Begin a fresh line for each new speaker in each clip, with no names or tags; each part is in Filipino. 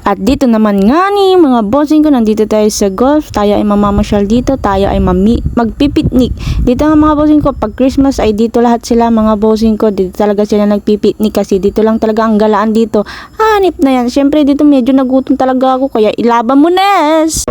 At dito naman nga ni mga bossing ko, nandito tayo sa golf. Tayo ay mamamasyal dito, tayo ay magpipiknik. Dito nga mga bossing ko, pag Christmas ay dito lahat sila mga bossing ko. Dito talaga sila nagpipiknik kasi dito lang talaga ang galaan dito. Hanip na yan. Siyempre dito medyo nagutom talaga ako kaya ilaban mo Nes!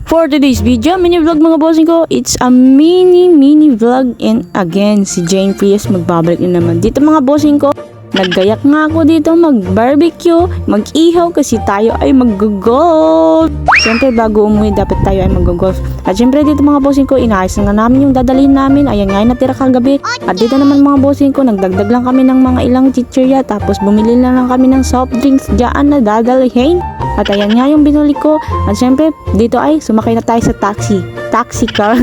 For today's video, mini vlog mga bossing ko, it's a mini vlog and again, si Jane Prius magbabalik na naman. Dito mga bossing ko, naggayak nga ako dito mag-barbecue, mag-ihaw kasi tayo ay mag-golf. Siyempre bago umuwi dapat tayo ay mag-golf. At siyempre dito mga bossing ko, inaayos na nga namin yung dadalhin namin. Ayan nga yung natira kagabi. At dito naman mga bossing ko, nagdagdag lang kami ng mga ilang chichirya. Tapos bumili na lang kami ng soft drinks dyan na dadalhin. At ayan nga yung binuli ko. At siyempre dito ay sumakay na tayo sa taxi car.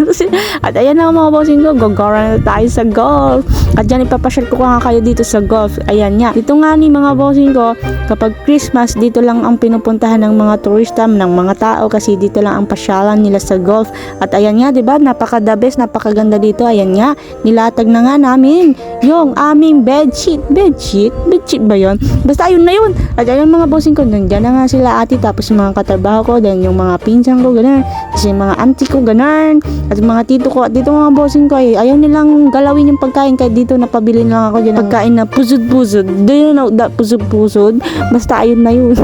At ayan na mga bossing ko, gagara na tayo sa golf. At dyan ipapasyal ko nga kayo dito sa golf. Ayan nga, dito nga ni mga bossing ko, kapag Christmas dito lang ang pinupuntahan ng mga turista, ng mga tao kasi dito lang ang pasyalan nila sa golf. At ayan nga, diba, napaka-the best, napakaganda dito. Ayan nga, nilatag na nga namin yung aming bedsheet ba yun? Basta ayun na yun. At ayan mga bossing ko, nandiyan na nga sila ate, tapos yung mga katrabaho ko, then yung mga pinsan ko, ganun. Kasi yung mga auntie ko, ganun. At yung mga tito ko, at dito mga bossing ko, ay ayaw nilang galawin yung pagkain, kaya dito napabili lang ako dyan ng pagkain na pusod-pusod. Do you know that pusod-pusod? Basta ayun na yun.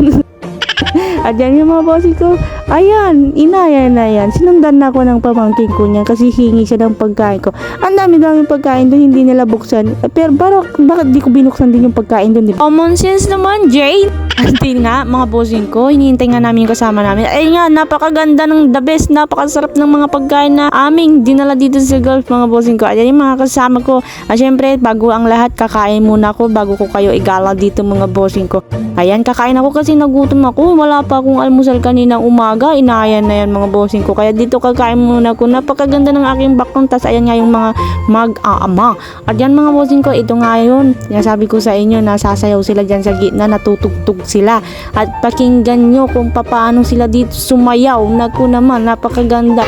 At yan yung mga bossing ko, ayan, inayan na yan. Sinundan na ako ng pamangkin ko niya kasi hingi siya ng pagkain ko. Ang dami-dami pagkain doon, hindi nila buksan. Pero bakit di ko binuksan din yung pagkain doon, diba? Common sense naman, Jane. Until nga, mga bossing ko, hinihintay nga namin yung kasama namin. Ay nga, napakaganda ng the best, napakasarap ng mga pagkain na aming dinala dito sa golf, mga bossing ko. Ayan yung mga kasama ko. At syempre, bago ang lahat, kakain muna ako bago ko kayo igala dito, mga bossing ko. Ayan, kakain ako kasi nagutom ako. Wala pa akong almusal kaninang umaga. Inayan na yan mga bossing ko. Kaya dito kakain muna ako. Napakaganda ng aking background. Tas ayan nga yung mga mag-aama. At yan mga bossing ko, ito nga yun. Sabi ko sa inyo, nasasayaw sila dyan sa gitna, natutugtog sila. At pakinggan nyo kung paano sila dito sumayaw. Naku naman, napakaganda.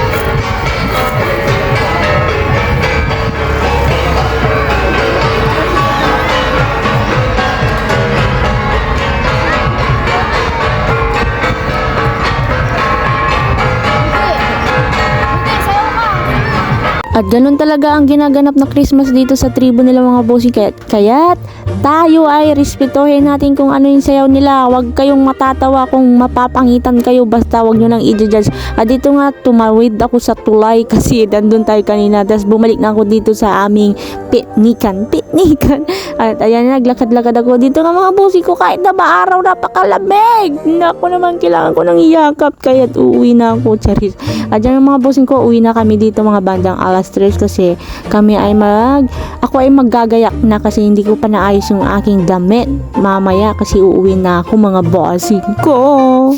At ganun talaga ang ginaganap na Christmas dito sa tribo nila mga bossing. Kaya tayo ay respetuhin natin kung ano yung sayaw nila. Huwag kayong matatawa kung mapapangitan kayo, basta huwag nyo lang i-judge. At dito nga tumawid ako sa tulay kasi nandun tayo kanina. Tapos bumalik na ako dito sa aming piknikan. At ayan, naglakad-lakad ako dito nga mga bossing ko kahit na maaraw, napakalamig. Naku naman, kailangan ko ng iyakap kaya uuwi na ako, charis. At yan mga bossing ko, uwi na kami dito mga bandang alas 3 kasi ako ay maggagayak na kasi hindi ko pa naayos yung aking damit mamaya kasi uuwi na ako mga bossing ko.